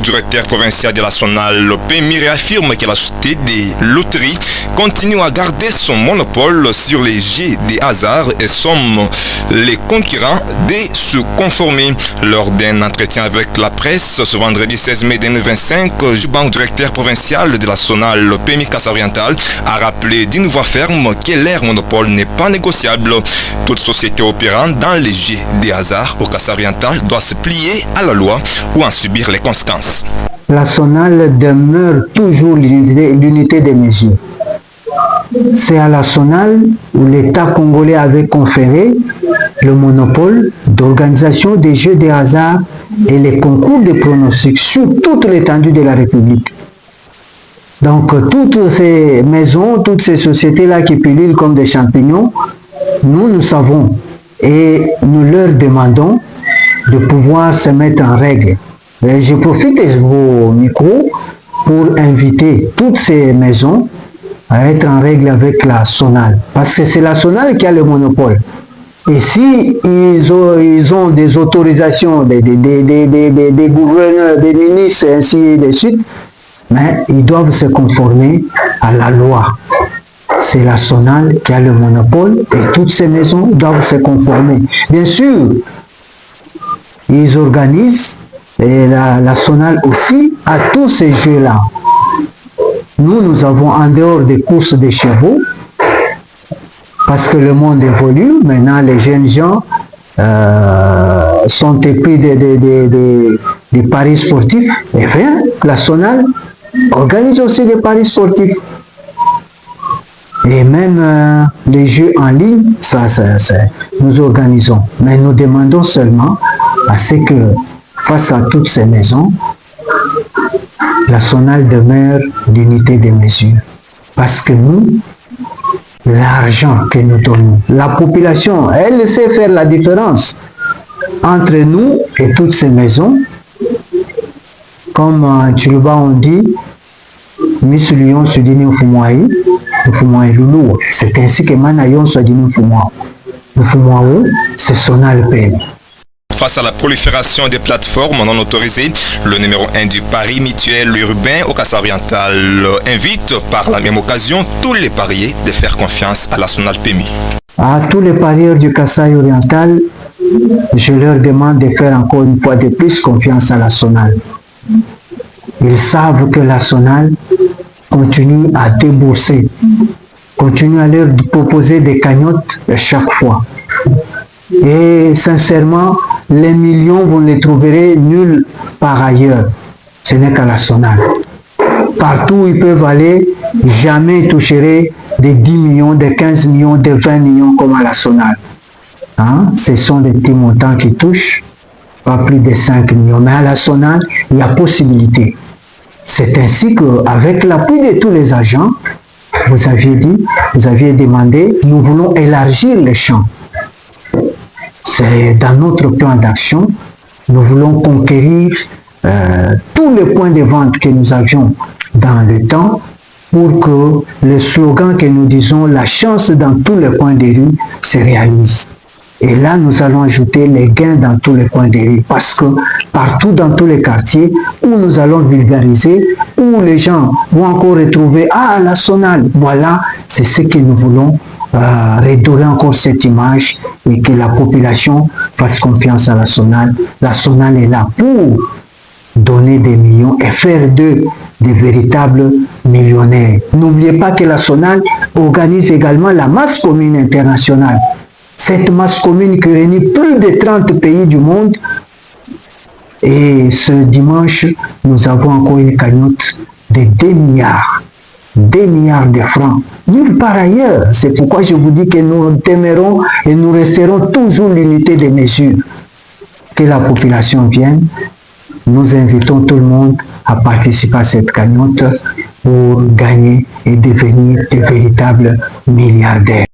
directeur provincial de la SONAL, PMI, réaffirme que la société des loteries continue à garder son monopole sur les jeux de hasard et somme les concurrents de se conformer. Lors d'un entretien avec la presse ce vendredi 16 mai 2025, Juban, directeur provincial de la SONAL, PMI Kassai-Oriental, a rappelé d'une voix ferme que leur monopole n'est pas négociable. Toute société opérant dans les jeux de hasard au Kassai-Oriental doit se plier à la loi ou en subir les conséquences. La SONAL demeure toujours l'unité des mesures. C'est à la SONAL où l'État congolais avait conféré le monopole d'organisation des jeux de hasard et les concours de pronostics sur toute l'étendue de la République. Donc toutes ces maisons, toutes ces sociétés-là qui pullulent comme des champignons, nous savons et nous leur demandons de pouvoir se mettre en règle. Et je profite de vos micros pour inviter toutes ces maisons à être en règle avec la SONAL. Parce que c'est la SONAL qui a le monopole. Et si ils ont des autorisations des gouverneurs, des ministres, et ainsi de suite, mais ils doivent se conformer à la loi. C'est la SONAL qui a le monopole et toutes ces maisons doivent se conformer. Bien sûr, ils organisent, et la SONAL aussi, à tous ces jeux-là. Nous avons en dehors des courses de chevaux, parce que le monde évolue, maintenant les jeunes gens sont épris des paris sportifs. Et bien, la SONAL organise aussi des paris sportifs. Et même les jeux en ligne, ça, nous organisons. Mais nous demandons seulement à ce que, face à toutes ces maisons, la SONAL demeure l'unité des mesures. Parce que nous, l'argent que nous donnons, la population, elle sait faire la différence entre nous et toutes ces maisons. Comme en Tchuluba on dit, Miss Lyon se dit Nufumwaï, Nufumwaï Loulou. C'est ainsi que Manayon se dit Nufumwaï. Nufumwaï, c'est SONAL PMI. Face à la prolifération des plateformes non autorisées, le numéro 1 du pari mutuel urbain au Kassai-Oriental invite par la même occasion tous les parieurs de faire confiance à la SONAL PMI. À tous les parieurs du Kassai-Oriental, je leur demande de faire encore une fois de plus confiance à la SONAL. Ils savent que la SONAL continue à débourser, continue à leur proposer des cagnottes à chaque fois. Et sincèrement, les millions, vous ne les trouverez nulle part ailleurs. Ce n'est qu'à la SONAL. Partout où ils peuvent aller, jamais ils toucheraient des 10 millions, des 15 millions, des 20 millions comme à la SONAL. Hein? Ce sont des petits montants qui touchent, pas plus de 5 millions. Mais à la SONAL, il y a possibilité. C'est ainsi qu'avec l'appui de tous les agents, vous aviez demandé, nous voulons élargir le champ. C'est dans notre plan d'action, nous voulons conquérir tous les points de vente que nous avions dans le temps pour que le slogan que nous disons, la chance dans tous les coins des rues, se réalise. Et là, nous allons ajouter les gains dans tous les coins des rues parce que partout dans tous les quartiers où nous allons vulgariser, où les gens vont encore retrouver, ah, la SONAL, voilà, c'est ce que nous voulons. Redorer encore cette image et que la population fasse confiance à la SONAL. La SONAL est là pour donner des millions et faire d'eux des véritables millionnaires. N'oubliez pas que la SONAL organise également la masse commune internationale. Cette masse commune qui réunit plus de 30 pays du monde. Et ce dimanche, nous avons encore une cagnotte de 2 milliards. 2 milliards de francs, nulle part ailleurs. C'est pourquoi je vous dis que nous demeurons et nous resterons toujours l'unité des mesures. Que la population vienne, nous invitons tout le monde à participer à cette cagnotte pour gagner et devenir de véritables milliardaires.